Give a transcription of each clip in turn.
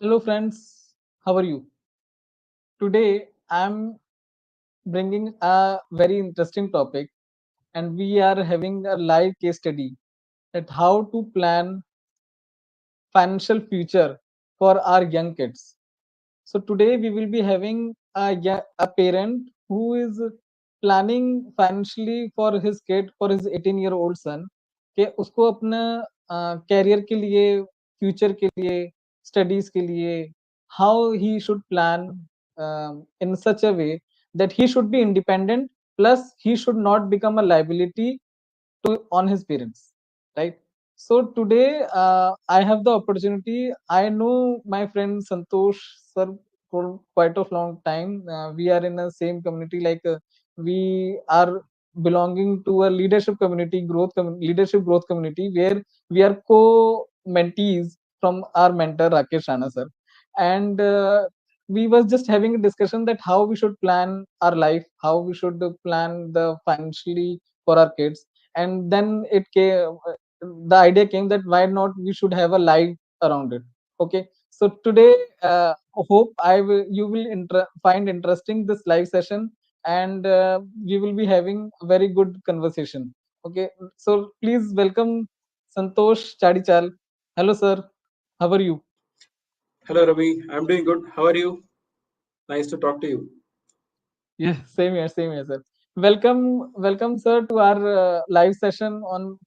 Hello, friends. How are you? Today, I'm bringing a very interesting topic, and we are having a live case study that how to plan financial future for our young kids. So today we will be having a parent who is planning financially for his kid, for his 18-year-old son, कि उसको अपना career के लिए, future के लिए, studies के लिए, how he should plan in such a way that he should be independent, plus he should not become a liability on his parents, right? So today I have the opportunity. I know my friend Santosh sir for quite a long time. We are in the same community, we are belonging to a leadership community, leadership growth community, where we are co-mentees from our mentor Rakesh Rana sir. And we was just having a discussion that how we should plan our life, how we should plan the financially for our kids. And then the idea came that why not we should have a live around it. Okay, so today hope you will find interesting this live session, and we will be having a very good conversation. Okay, so please welcome Santosh Chadichal. Hello sir, how are you? Hello, Ravi. I'm doing good. How are you? Nice to talk to you. Yeah, same here, sir. Welcome, sir, to our live session on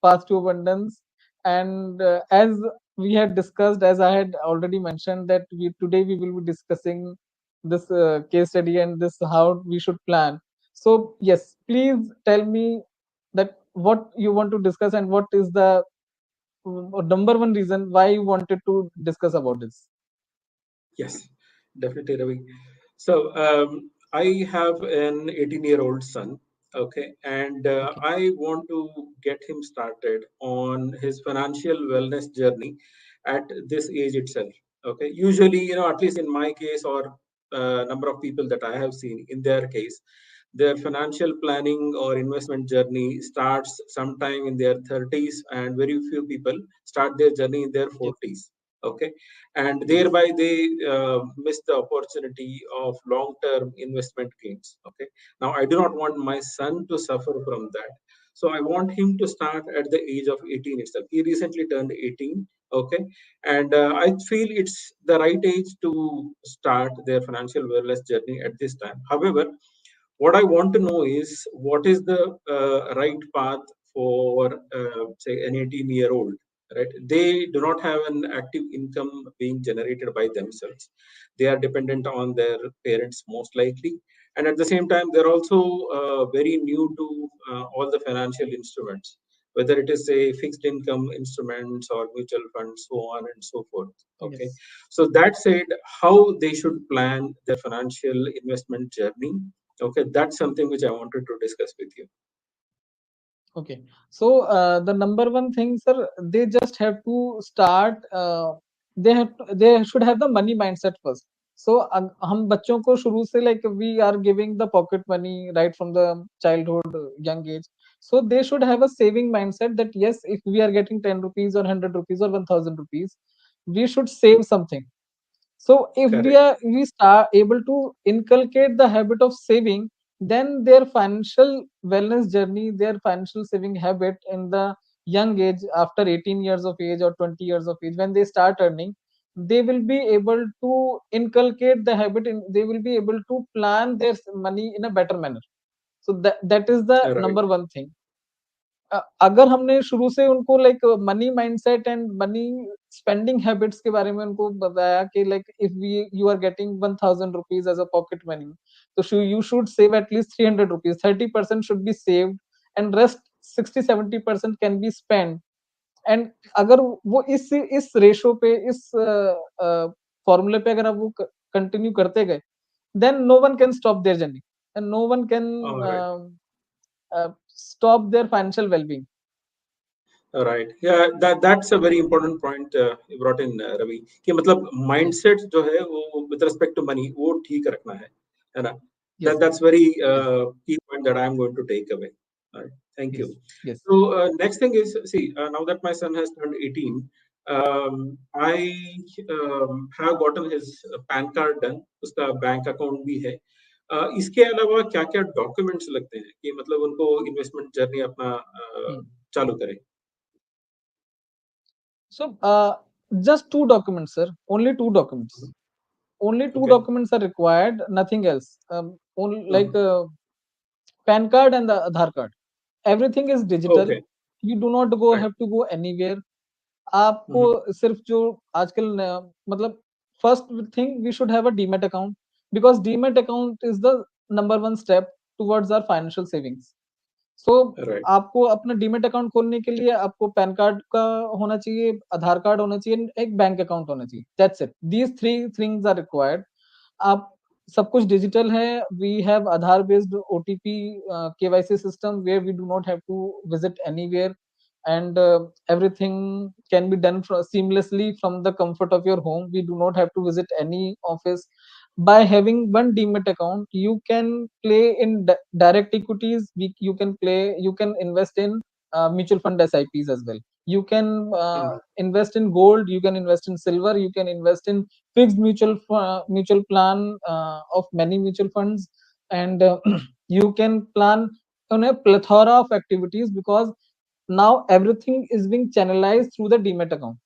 Path to Abundance. And as we had discussed, as I had already mentioned, that today we will be discussing this case study and this how we should plan. So yes, please tell me that what you want to discuss and what is the number one reason why you wanted to discuss about this. Yes, definitely, Ravi. So, I have an 18-year-old son, okay, and Okay. I want to get him started on his financial wellness journey at this age itself. Okay, usually, at least in my case or number of people that I have seen in their case, their financial planning or investment journey starts sometime in their 30s, and very few people start their journey in their Yes. 40s. Okay, and Yes. thereby they miss the opportunity of long term investment gains. Okay, now I do not want my son to suffer from that, so I want him to start at the age of 18 itself. He recently turned 18. Okay, and I feel it's the right age to start their financial wellness journey at this time. However, what I want to know is what is the right path for say an 18-year-old, right? They do not have an active income being generated by themselves. They are dependent on their parents most likely, and at the same time they're also very new to all the financial instruments, whether it is a fixed income instruments or mutual funds, so on and so forth. Okay, Yes. so that said, how they should plan their financial investment journey. Okay, that's something which I wanted to discuss with you. Okay. So the number one thing, sir, they just have to start. They should have the money mindset first. So हम बच्चों को शुरू से like we are giving the pocket money right from the childhood young age. So they should have a saving mindset that yes, if we are getting 10 rupees or 100 rupees or 1000 rupees, we should save something. So if Correct. we start able to inculcate the habit of saving, then their financial wellness journey, their financial saving habit in the young age, after 18 years of age or 20 years of age, when they start earning, they will be able to inculcate the habit. They will be able to plan their money in a better manner. So that is the Right. number one thing. अगर हमने शुरू से उनको like money mindset and money spending habits के बारे में उनको बताया कि like if we you are getting 1000 rupees as a pocket money, तो you should save at least 300 rupees, 30% should be saved and rest 60-70% can be spend. And अगर वो इस रेशो पे, इस फॉर्मूले पे अगर आप वो कंटिन्यू करते गए, then no one can stop their journey and no one can All right. stop their financial well-being. All right. Yeah, that's a very important point you brought in, Ravi. कि मतलब Yes. mindset जो है वो with respect to money वो ठीक रखना है ना? Yes. That's very Yes. key point that I'm going to take away. All right. Thank you. Yes. Yes. So next thing is, see, now that my son has turned 18, I have gotten his PAN card done, उसका bank account भी है। इसके अलावा क्या क्या documents लगते हैं कि मतलब उनको इन्वेस्टमेंट जर्नी अपना चालू करें? So just two documents, sir. Only two documents. Only two Okay. documents are required. Nothing else. Only like PAN card and the Aadhaar card. Everything is digital. Okay. You do not go Right. have to go anywhere. आपको सिर्फ जो आजकल मतलब first thing we should have a demat account because demat account is the number one step towards our financial savings. So Right. आपको अपना demat account खोलने के लिए आपको पैन कार्ड का होना चाहिए, आधार कार्ड होना चाहिए, एक बैंक अकाउंट होना चाहिए। That's it, these three things are required. आप सब कुछ डिजिटल है। We have Aadhaar based OTP KYC system where we do not have to visit anywhere and everything can be done seamlessly from the comfort of your home. We do not have to visit any office. By having one demat account you can play in direct equities. You can play, you can invest in mutual fund sips as well. You can invest in gold, you can invest in silver, you can invest in fixed mutual plan of many mutual funds, and you can plan on a plethora of activities because now everything is being channelized through the demat account.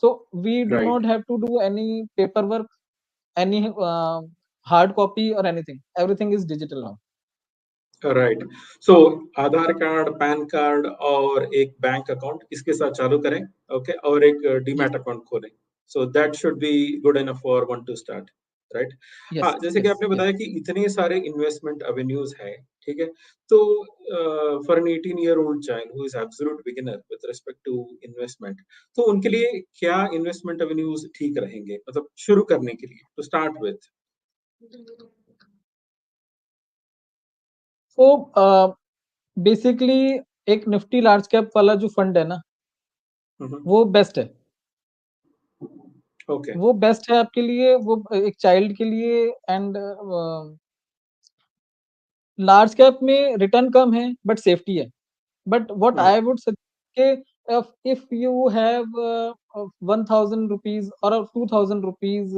So we do Right. not have to do any paperwork, any hard copy or anything. Everything is digital now. Right. So Aadhaar card, pan card और एक bank account इसके साथ चालू करें। Okay, और एक Yes, demat account खोलें। So that should be good enough for one two start, right? हाँ, yes, जैसे कि yes, आपने yes. बताया कि इतने सारे इन्वेस्टमेंट एवेन्यूज हैं, ठीक है? तो for an 18-year-old child who is absolute beginner with respect to investment, तो उनके लिए क्या इन्वेस्टमेंट एवेन्यूज ठीक रहेंगे, मतलब शुरू करने के लिए, to start with? So basically एक निफ्टी लार्ज कैप वाला जो फंड है ना, वो बेस्ट है। ओके। वो बेस्ट है आपके लिए, वो एक चाइल्ड के लिए। एंड लार्ज कैप में रिटर्न कम है बट सेफ्टी है। But what I would suggest, if you have 1,000 rupees or 2,000 rupees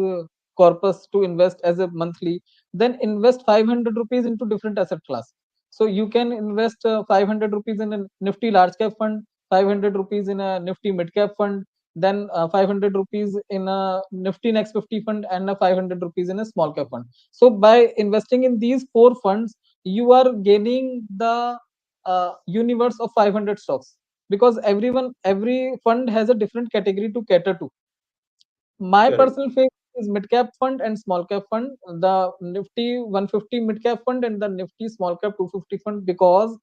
corpus to invest as a monthly, then invest 500 rupees into different asset class. So you can invest 500 rupees in a Nifty large cap fund, 500 rupees in a Nifty mid cap fund, then 500 rupees in a Nifty next 50 fund, and a 500 rupees in a small cap fund. So by investing in these four funds, you are gaining the universe of 500 stocks, because every fund has a different category to cater to. My Correct. personal favorite is mid cap fund and small cap fund, the Nifty 150 mid cap fund and the Nifty small cap 250 fund, because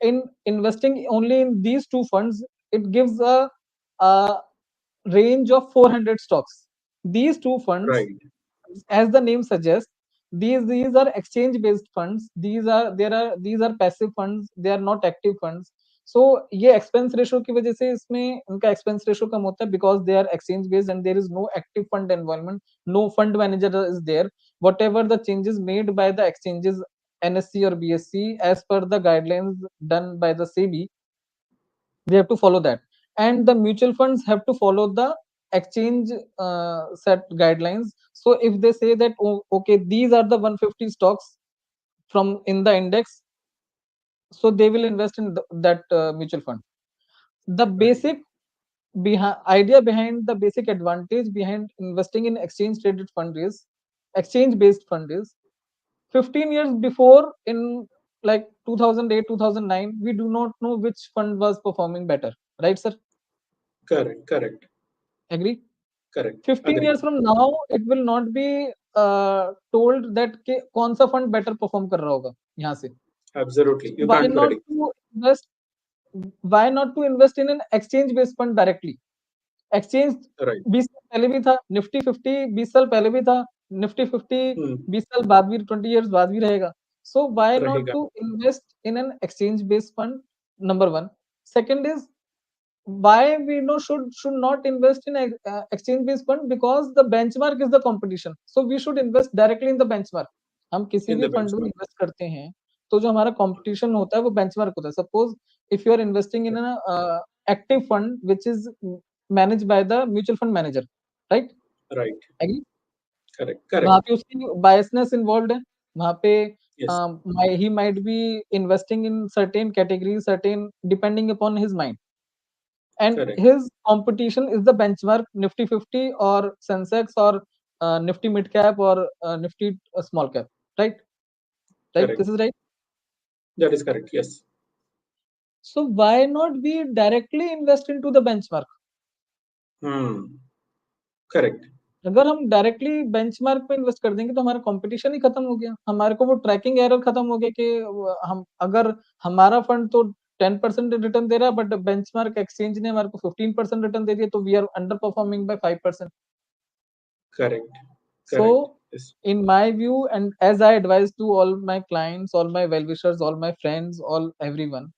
in investing only in these two funds, it gives a range of 400 stocks. These two funds, Right. as the name suggests, these are exchange based funds. These are passive funds, they are not active funds. So ये expense ratio की वजह से इसमें इनका expense ratio कम होता है, because they are exchange based and there is no active fund involvement, no fund manager is there. Whatever the changes made by the exchanges, NSE or BSE, as per the guidelines done by the SEBI, they have to follow that. And the mutual funds have to follow the exchange set guidelines. So if they say that, oh, okay, these are the 150 stocks from in the index, so they will invest in that mutual fund. The basic idea behind, the basic advantage behind investing in exchange traded fund is, exchange based fund is, 15 years before, in like 2008 2009, we do not know which fund was performing better, right sir? Correct. Correct. Agree? Correct. 15 Agree. years from now it will not be told that कि कौन सा fund better perform कर रहा होगा यहाँ से। Absolutely. You why can't not predict. to invest why not to invest in an exchange based fund directly? Exchange Right. 20 साल पहले भी था, निफ्टी 50 20 साल पहले भी था, निफ्टी 50 20 साल बाद भी, 20 इयर्स बाद भी रहेगा। सो व्हाई नॉट रहेगा। To invest in an exchange based fund? Number one. Second is, why we know should not invest in exchange based fund? Because the benchmark is the competition, so we should invest directly in the benchmark. हम किसी In भी the fund में benchmark. Invest करते हैं तो जो हमारा competition होता है वो बेंचमार्क होता है। Suppose if you are investing in an active fund which is managed by the mutual fund manager, right? Right. Agree? Correct. वहां Correct. पे उसकी बायसनेस इन्वॉल्व है, वहां पे Yes. he might be investing in certain categories, certain depending upon his mind, and Correct. his competition is the benchmark Nifty 50 or Sensex or Nifty mid cap or Nifty small cap, right? Right, Correct. this is right. That is correct. Yes. So why not we directly invest into the benchmark? Hmm. Correct. अगर हम directly benchmark पे invest कर देंगे तो हमारा competition ही खत्म हो गया, हमारे को वो ट्रैकिंग एरर खत्म हो गया कि हम अगर हमारा फंड तो 10% रिटर्न दे रहा है बट बेंचमार्क एक्सचेंज ने हमारे को 15% रिटर्न दे दिया, तो we are underperforming by 5%. Correct. So Correct. Yes. in my view, and as I advise to all my clients, all my well wishers, all my friends, all everyone,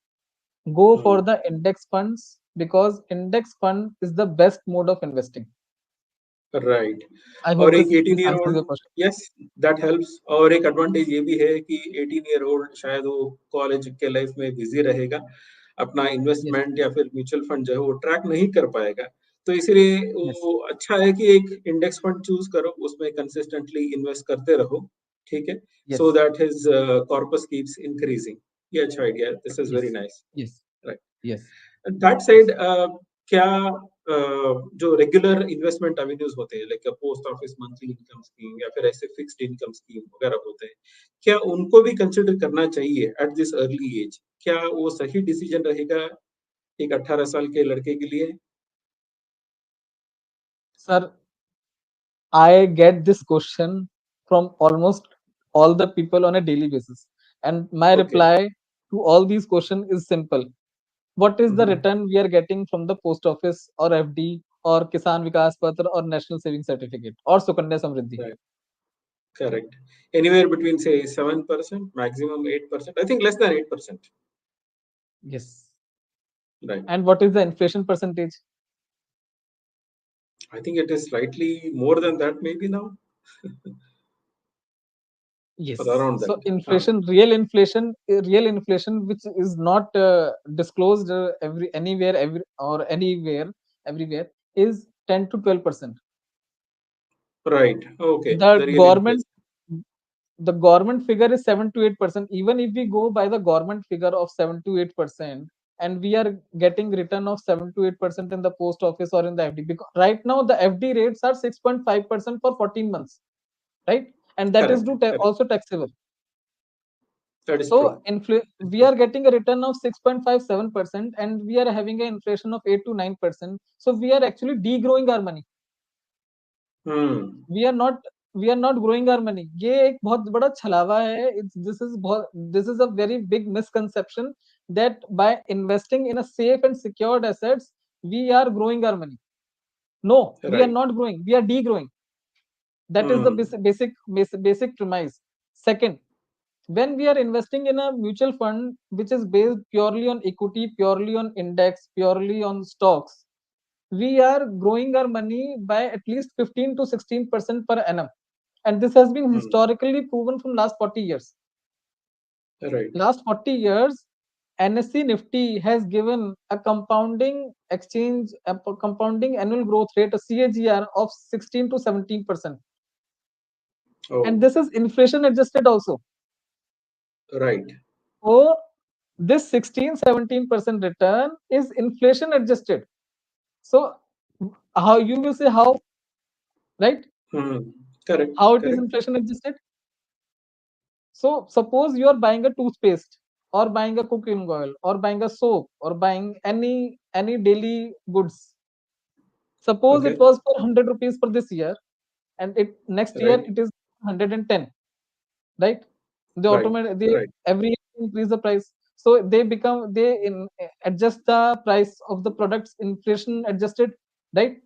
go for Hmm. the index funds, because index fund is the best mode of investing. Right. I और hope एक this 18 year answers old, your question. Yes, that helps. और एक advantage ये भी है कि 18 year old शायद वो कॉलेज के लाइफ में बिजी रहेगा, अपना Yes, इन्वेस्टमेंट या फिर म्यूचुअल फंड जो है वो ट्रैक नहीं कर पाएगा। तो इसीलिए yes, वो अच्छा है कि एक इंडेक्स फंड चूज करो, उसमें कंसिस्टेंटली इन्वेस्ट करते रहो, ठीक है, सो yes, that his corpus keeps increasing. ये अच्छा आइडिया है, this is very yes, nice. yes, right. yes, that yes. Side, क्या जो रेगुलर इन्वेस्टमेंट एवेन्यूज होते हैं, like post office monthly income scheme या फिर ऐसे फिक्स्ड इनकम स्कीम वगैरह होते हैं, क्या उनको भी कंसिडर करना चाहिए एट दिस अर्ली एज? क्या वो सही डिसीजन रहेगा एक 18 साल के लड़के के लिए? Sir, I get this question from almost all the people on a daily basis. And my okay. reply to all these questions is simple. What is the return we are getting from the post office or FD or Kisan Vikas Patra or National Savings Certificate or Sukanya Samriddhi? Right. Correct. Anywhere between से 7%, maximum 8%, I think less than 8%। Yes. Right. And what is the inflation percentage? I think it is slightly more than that maybe now, or Yes. around So that. inflation, real inflation, which is not disclosed anywhere, everywhere, is 10 to 12%. Right. Okay. The The real government, inflation. the government figure is 7 to 8%. Even if we go by the government figure of 7 to 8%, and we are getting return of 7 to 8% in the post office or in the FD, because right now the FD rates are 6.5% for 14 months, right? And that is Correct. Correct. also taxable. That is So true. That is we true. are getting a return of 6.57%, and we are having an inflation of 8 to 9%. So we are actually degrowing our money. Hmm. We are not we are not growing our money. ये एक बहुत बड़ा छलावा है. This is a very big misconception that by investing in a safe and secured assets we are growing our money. No, we are Right. not growing. We are degrowing. That is the Hmm. basic premise. Second, when we are investing in a mutual fund which is based purely on equity, purely on index, purely on stocks, we are growing our money by at least 15 to 16% per annum. And this has been Hmm. historically proven from last 40 years. Right. Last 40 years, NSE Nifty has given a compounding annual growth rate, a CAGR of 16 to 17%. And Oh. this is inflation adjusted also. Right. So this 16-17% return is inflation adjusted. So how you will say how, right? Hmm. Correct. How it is Correct. inflation adjusted? So suppose you are buying a toothpaste or buying a cooking oil or buying a soap or buying any daily goods. Suppose it Okay. was for 100 rupees for this year, and it next year Right. it is 110, right? They Right. automatically they Right. every year increase the price. So they adjust the price of the products inflation adjusted, right?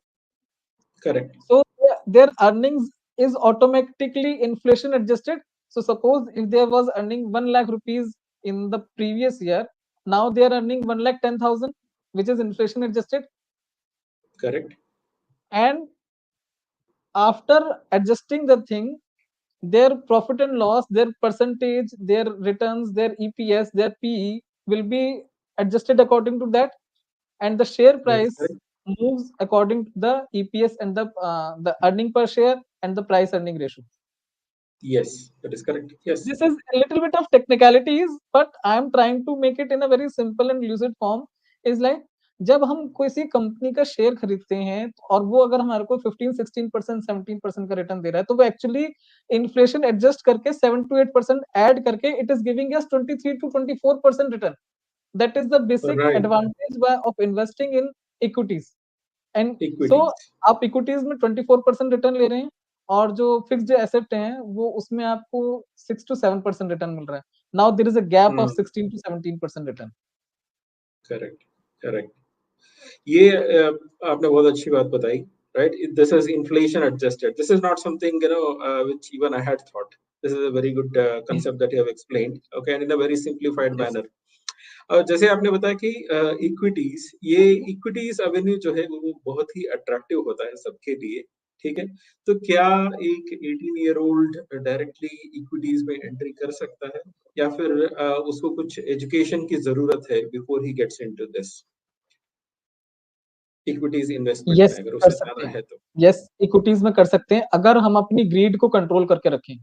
Correct. So their earnings is automatically inflation adjusted. So suppose if there was earning 1 lakh rupees in the previous year, now they are earning 1 lakh 10,000, which is inflation adjusted. Correct. And after adjusting the thing, their profit and loss, their percentage, their returns, their EPS, their PE will be adjusted according to that, and the share That is price correct. moves according to the EPS and the earning per share and the price earning ratio. Yes, that is correct. Yes. This is a little bit of technicalities, but I am trying to make it in a very simple and lucid form. Is like जब हम किसी company का share खरीदते हैं और वो अगर हमारे को 15-16% 17% का रिटर्न दे रहा है, तो वो एक्चुअली इन्फ्लेशन एडजस्ट करके 7 to 8% ऐड करके it is giving us 23 to 24% return. That is the basic Right. advantage of investing in equities. And so Equities. आप इक्विटीज में 24% रिटर्न ले रहे हैं और जो फिक्स्ड एसेट हैं वो उसमें आपको 6 to 7% रिटर्न मिल रहा है. Now there is a gap of 16 to 17% return. Correct, correct. ये आपने बहुत अच्छी बात बताई. Right, this is inflation adjusted. This is not something which even I had thought. This is a very good concept that you have explained. Okay, and in a very simplified yes manner. जैसे आपने बताया कि equities, ये equities Avenue जो है वो बहुत ही attractive होता है सबके लिए. ठीक है, तो क्या एक 18 ईयर ओल्ड डायरेक्टली इक्विटीज में एंट्री कर सकता है, या फिर उसको कुछ एजुकेशन की जरूरत है before he gets into this equities investment में, यस अगर कर उसे सकते जाना हैं. है तो? यस इक्विटीज में कर सकते हैं अगर हम अपनी ग्रीड को कंट्रोल करके रखें.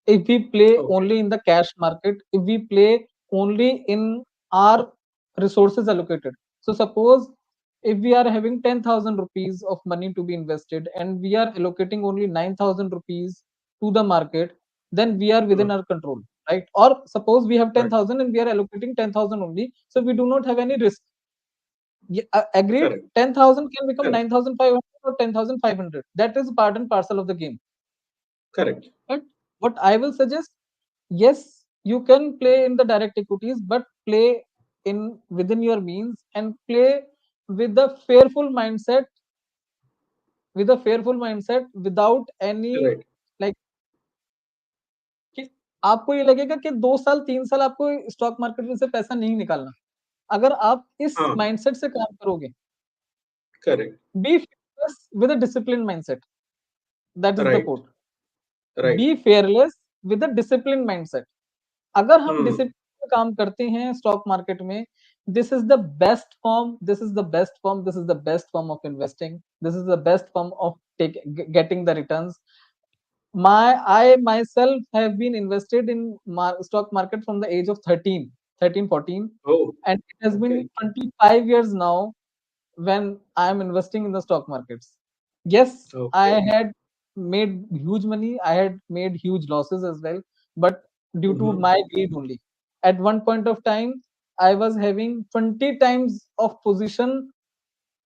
If we play okay. only in the cash market, if we play only in our resources allocated. So suppose if we are having 10,000 rupees of money to be invested and we are allocating only 9,000 rupees to the market, then we are within our control, right? Or suppose we have right. 10,000 and we are allocating 10,000 only, so we do not have any risk. Agreed, correct, 10,000 can become correct, 9,500 or 10,500. That is part and parcel of the game. Correct. But what I will suggest, yes, you can play in the direct equities, but play in within your means and play with a fearful mindset, without any right. like कि आपको ये लगेगा कि 2 साल 3 साल आपको stock market में से पैसा नहीं निकालना. अगर आप इस हाँ. माइंडसेट से काम करोगे, correct. Be fearless with a disciplined mindset. That is the right. quote. Right. Be fearless with a disciplined mindset. अगर हम हम्म. डिसिप्लिन में काम करते हैं स्टॉक मार्केट में, this is the best form, this is the best form, this is the best form of investing, this is the best form of getting the returns. I myself have been invested in stock market from the age of 13 14, Oh, and it has okay. been 25 years now when I am investing in the stock markets. Yes, I Okay. had made huge money, I had made huge losses as well, but due to Mhm. my greed only. At one point of time, I was having 20 times of position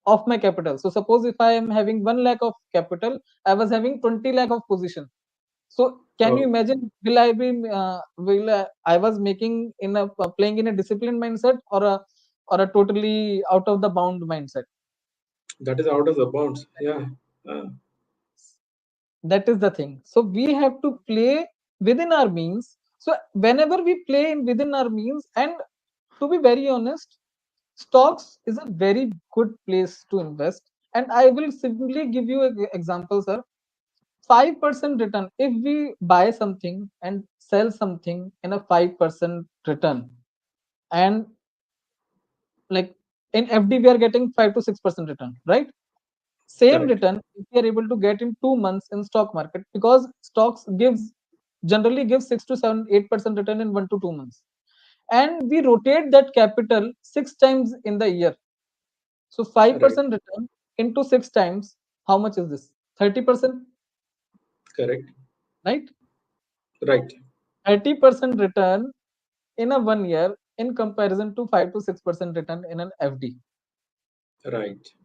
of my capital. So suppose if I am having 1 lakh of capital, I was having 20 lakh of position. So can you Oh, imagine? I was making in a playing in a disciplined mindset or a totally out of the bound mindset. that is out of the bounds. Yeah. Uh, That is the thing. So we have to play within our means. So whenever we play in within our means, and to be very honest, stocks is a very good place to invest. And I will simply give you an example, sir. 5% return. If we buy something and sell something in a 5% return, and like in FD, we are getting 5 to 6% return, right? Same correct. return if we are able to get in 2 months in stock market, because stocks gives generally gives 6 to 7 8% return in 1 to 2 months, and we rotate that capital 6 times in the year. So five Right. percent return into 6 times, how much is this? 30%, Correct. right? Right. 30% return in a 1 year in comparison to 5 to 6% return in an FD. Right.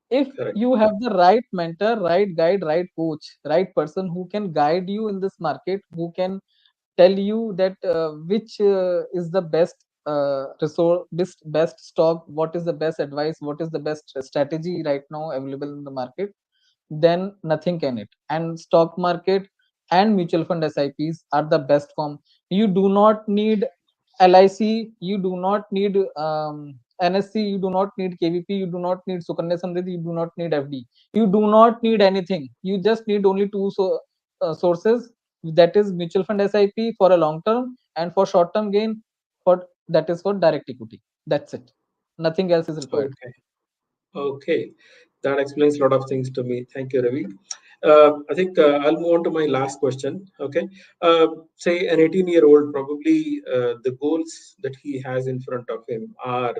If Correct. you have the right mentor, right guide, right coach, right person who can guide you in this market, who can tell you that which is the best resource, best stock, what is the best advice, what is the best strategy right now available in the market, then nothing can it. And stock market and mutual fund SIPs are the best form. You do not need LIC, you do not need NSC, you do not need KVP, you do not need Sukanya Samriddhi, you do not need FD. You do not need anything. You just need only two sources, that is mutual fund SIP for a long term, and for short term gain, for that is for direct equity. That's it. Nothing else is required. Okay. Okay, that explains a lot of things to me. Thank you, Ravi. I think I'll move on to my last question. Okay, say an 18-year-old, probably the goals that he has in front of him are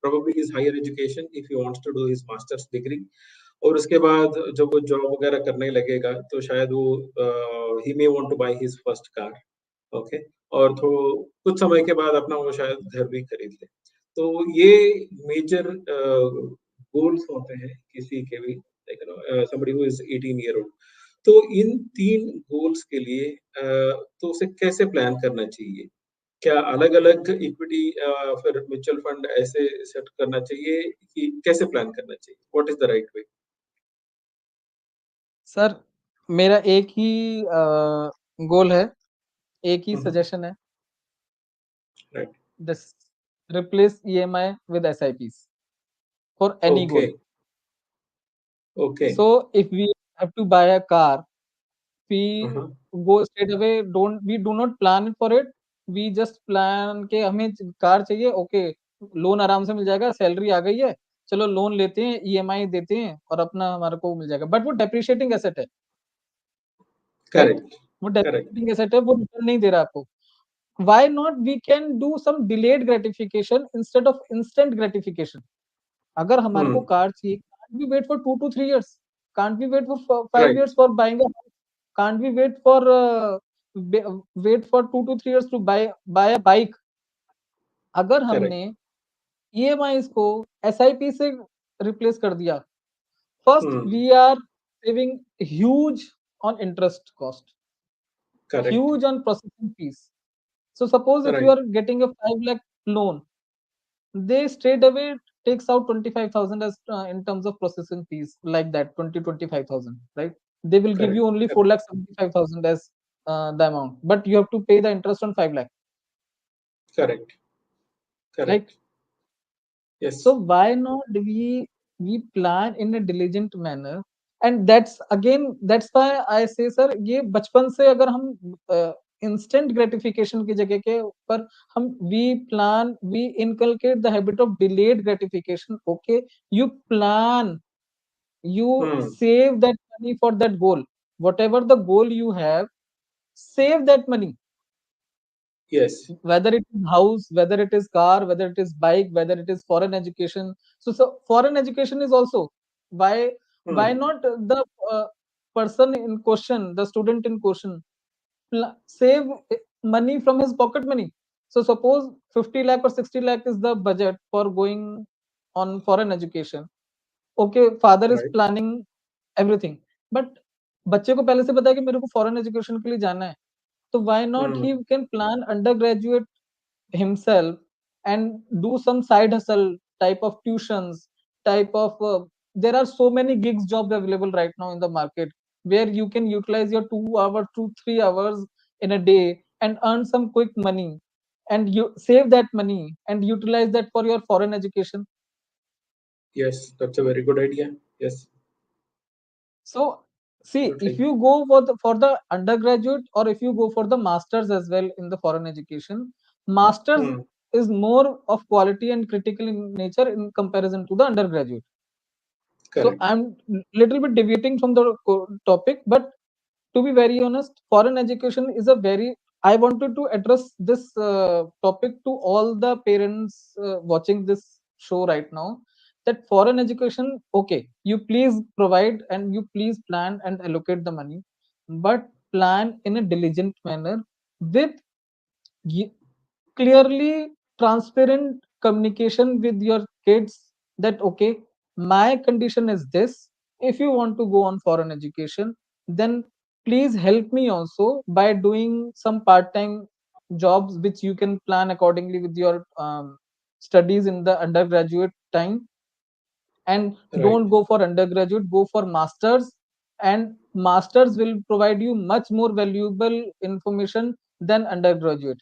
probably his higher education if he wants to do his master's degree. और उसके बाद जब वो job वगैरह करने लगेगा तो शायद वो ही may want to buy his first car. Okay. और तो कुछ समय के बाद अपना वो शायद घर भी खरीद ले. तो ये मेजर गोल्स होते हैं किसी के भी, like somebody who is 18 year old. तो इन तीन गोल्स के लिए तो उसे कैसे प्लान करना चाहिए? क्या अलग अलग इक्विटी फिर म्यूचुअल फंड ऐसे सेट करना चाहिए कि कैसे प्लान करना चाहिए? What is the right way? Sir, मेरा एक ही गोल है, एक ही Mhm. सजेशन है, Right. this replace EMI with SIPs for any goal. Okay. Okay. So if we have to buy a car, we Uh-huh. go straight away, we do not plan for it, we just plan के हमें car चाहिए, okay, loan आराम से मिल जाएगा, salary आ गई है, चलो loan लेते हैं, ईएमआई देते हैं और अपना हमारे को मिल जाएगा. बट वो डेप्रिशिएटिंग एसेट है, राइट? Correct. वो Correct. डेप्रिशिएटिंग एसेट है, वो रिटर्न नहीं दे रहा आपको. Why not we can do some delayed gratification instead of instant gratification? अगर हमारे को Hmm. कार चाहिए, can't we wait for 2 to 3 years? Can't we wait for 5 years Right. for buying a house? Can't we wait for wait for 2 to 3 years to buy a bike? अगर हमने Correct. EMI को SIP से replace कर दिया, first Hmm. We are saving huge on interest cost, Correct. huge on processing fees. So suppose if you Right. are getting a 5 lakh loan, they straight away takes out 25,000 as in terms of processing fees, like that 20 25,000, right? They will give Correct. you only 4 Correct. lakh 75,000 as the amount, but you have to pay the interest on 5 lakh, Correct. right? Correct. So Yes. why not we plan in a diligent manner? And that's again, that's why I say sir, ये बचपन से अगर हम instant gratification की जगह के ऊपर हम we inculcate the habit of delayed gratification. Okay, you plan, you Hmm. save that money for that goal, whatever the goal you have, save that money, Yes. whether it is house, whether it is car, whether it is bike, whether it is foreign education. So foreign education is also why Hmm. not the uh, person in question, the student in question, save money from his pocket money. So suppose 50 lakh or 60 lakh is the budget for going on foreign education. Okay, father is Right. planning everything, but बच्चे को पहले से पता है कि मेरे को foreign education के लिए जाना है, तो why not he Hmm. can plan undergraduate himself and do some side hustle type of tuitions, type of there are so many gigs jobs available right now in the market where you can utilize your 2 hours 2 3 hours in a day and earn some quick money, and you save that money and utilize that for your foreign education. Yes. That's a very good idea. Yes. So see, if Absolutely. you go for the undergraduate or if you go for the masters as well in the foreign education, masters Hmm. is more of quality and critical in nature in comparison to the undergraduate. So Correct. I'm little bit deviating from the topic, but to be very honest, foreign education is a very, I wanted to address this topic to all the parents watching this show right now, that foreign education, okay, you please provide and you please plan and allocate the money, but plan in a diligent manner with clearly transparent communication with your kids, that okay, my condition is this, if you want to go on foreign education, then please help me also by doing some part time jobs which you can plan accordingly with your studies in the undergraduate time, and Right. don't go for undergraduate, go for masters, and masters will provide you much more valuable information than undergraduate.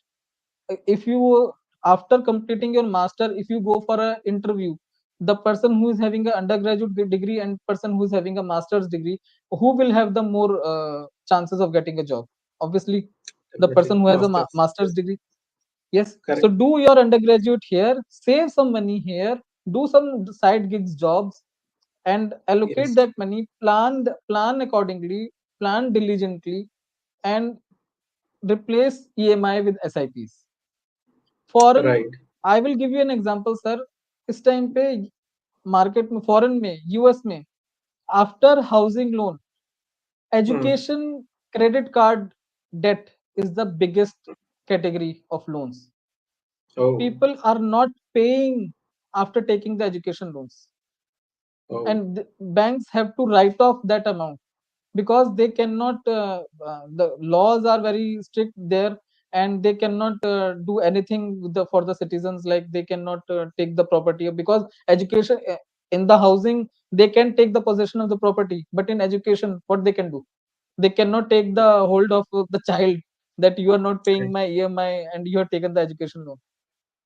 If you, after completing your master, if you go for an interview, the person who is having an undergraduate degree and person who is having a master's degree, who will have the more chances of getting a job? Obviously the Definitely. person who has a Masters. master's Yes. degree. Yes, so Correct. do your undergraduate here, save some money here, do some side gigs jobs, and allocate Yes. that money, plan accordingly, plan diligently, and replace EMI with SIPs. Foreign, Right. I will give you an example, sir. इस time पे market में, foreign में, US में, after housing loan, Hmm. education credit card debt is the biggest category of loans. Oh. People are not paying after taking the education loans, Oh. and banks have to write off that amount, because they cannot the laws are very strict there, and they cannot do anything with for the citizens, like they cannot take the property, because education, in the housing they can take the possession of the property, but in education what they can do? They cannot take the hold of the child, that you are not paying Right. my EMI and you have taken the education loan.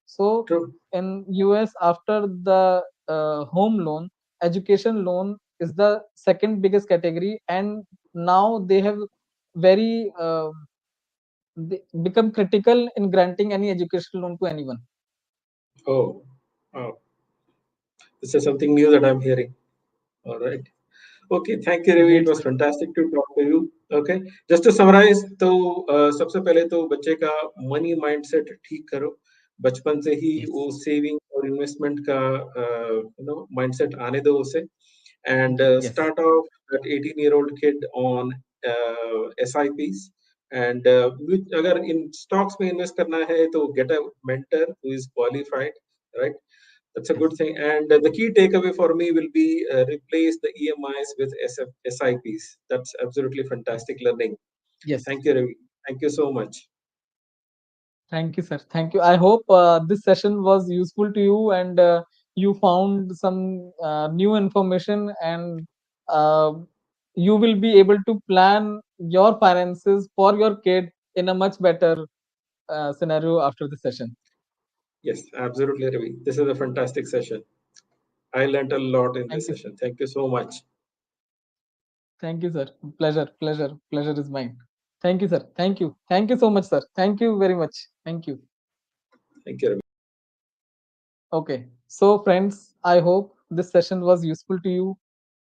So True. in US, after the home loan, education loan is the second biggest category, and now they have very they become critical in granting any education loan to anyone. Oh. Oh. This is something new that I'm hearing. All right. Okay, thank you, Ravi. It Great, was sir. fantastic to talk to you. Okay, just to summarize, तो सबसे पहले तो बच्चे का money mindset ठीक करो, बचपन से ही Yes, वो सेविंग और इन्वेस्टमेंट का माइंडसेट आने दो उसे, and yes, start off that 18-year-old kid on SIPs, and अगर इन stocks में इन्वेस्ट करना है तो get a mentor who is qualified, right? That's a yes, good thing. And the key takeaway for me will be replace the EMIs with SIPs. That's absolutely fantastic learning. yes. Thank you, Ravi. Thank you so much. Thank you, sir. Thank you. I hope this session was useful to you, and you found some new information, and uh, you will be able to plan your finances for your kid in a much better scenario after the session. Yes, absolutely, Ravi. This is a fantastic session. I learned a lot in Thank this you, sir. session. Thank you so much. Thank you, sir. Pleasure, pleasure, pleasure is mine. Thank you, sir. Thank you. Thank you so much, sir. Thank you very much. Thank you. Thank you, Ravi. Okay. So, friends, I hope this session was useful to you.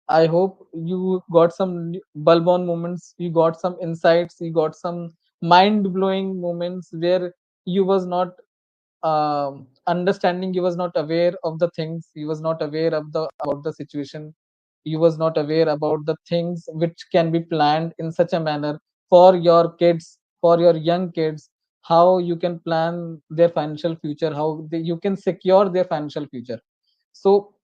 I hope you got some bulb on moments, you got some insights, you got some mind blowing moments where you was not understanding, you was not aware of the things, you was not aware of the about the situation, you was not aware about the things which can be planned in such a manner for your kids, for your young kids, how you can plan their financial future, how you can secure their financial future. So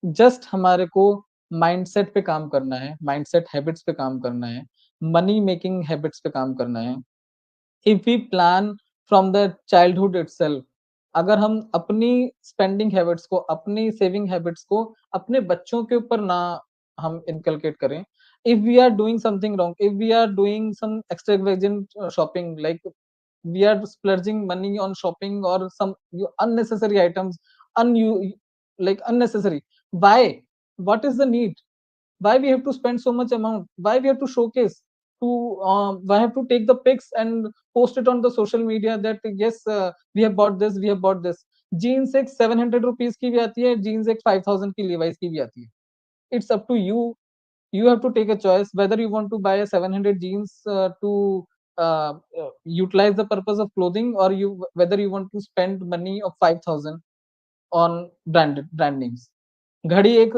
just हमारे को mindset पे काम करना है, mindset habits पे काम करना है, मनी मेकिंग हैबिट्स पे काम करना है। If we plan from the childhood itself, अगर हम अपनी स्पेंडिंग हैबिट्स को, अपनी सेविंग हैबिट्स को अपने बच्चों के ऊपर ना हम इनकलकेट करें, if we are doing something wrong, if we are doing some extravagant shopping, like we are splurging money on shopping or some unnecessary items, like unnecessary. Why? What is the need? Why we have to spend so much amount? Why we have to showcase, to why have to take the pics and post it on the social media that yes, we have bought this, we have bought this. Jeans एक 700 rupees की भी आती है, jeans एक 5000 की Levi's की भी आती है. It's up to you. You have to take a choice whether you want to buy a 700 jeans to utilize the purpose of clothing, or you whether you want to spend money of 5000 on brand names. घड़ी एक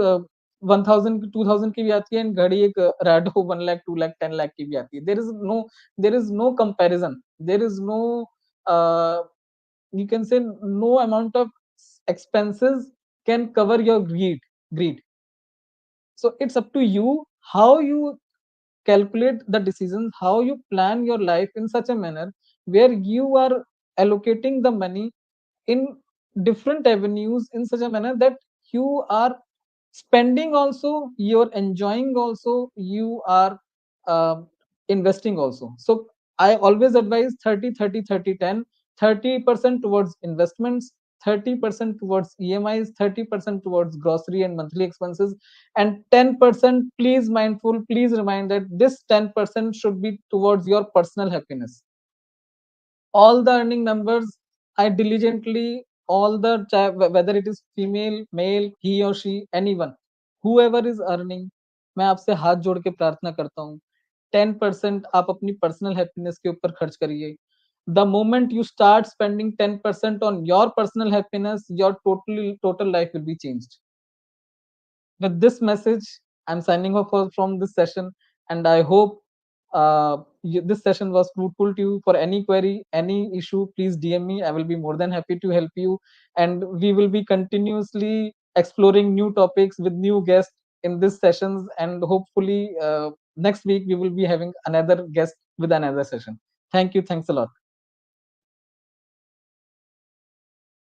1000 की 2000 की भी आती है, and घड़ी एक रैडो 1 लाख 2 लाख 10 लाख की भी आती है. There is no comparison. There is no uh, you can say no amount of expenses can cover your greed. So it's up to you how you calculate the decisions, how you plan your life in such a manner where you are allocating the money in different avenues in such a manner that you are spending also, you're enjoying also, you are uh, investing also. So I always advise 30 30 30 10, 30% towards investments, 30% towards EMIs, 30% towards grocery and monthly expenses, and 10%, please mindful, please remind that this 10% should be towards your personal happiness. All the earning numbers I diligently all the whether it is female, male, he or she, anyone, whoever is earning, मैं आपसे हाथ जोड़ के प्रार्थना करता हूँ, 10% आप अपनी पर्सनल हैप्पीनेस के ऊपर खर्च करिए. The moment you start spending 10% on your personal happiness, your total life will be changed. With this message, I'm signing off from this session, and I hope this session was fruitful to you. For any query, any issue, please DM me. I will be more than happy to help you, and we will be continuously exploring new topics with new guests in these sessions, and hopefully next week we will be having another guest with another session. Thank you. Thanks a lot.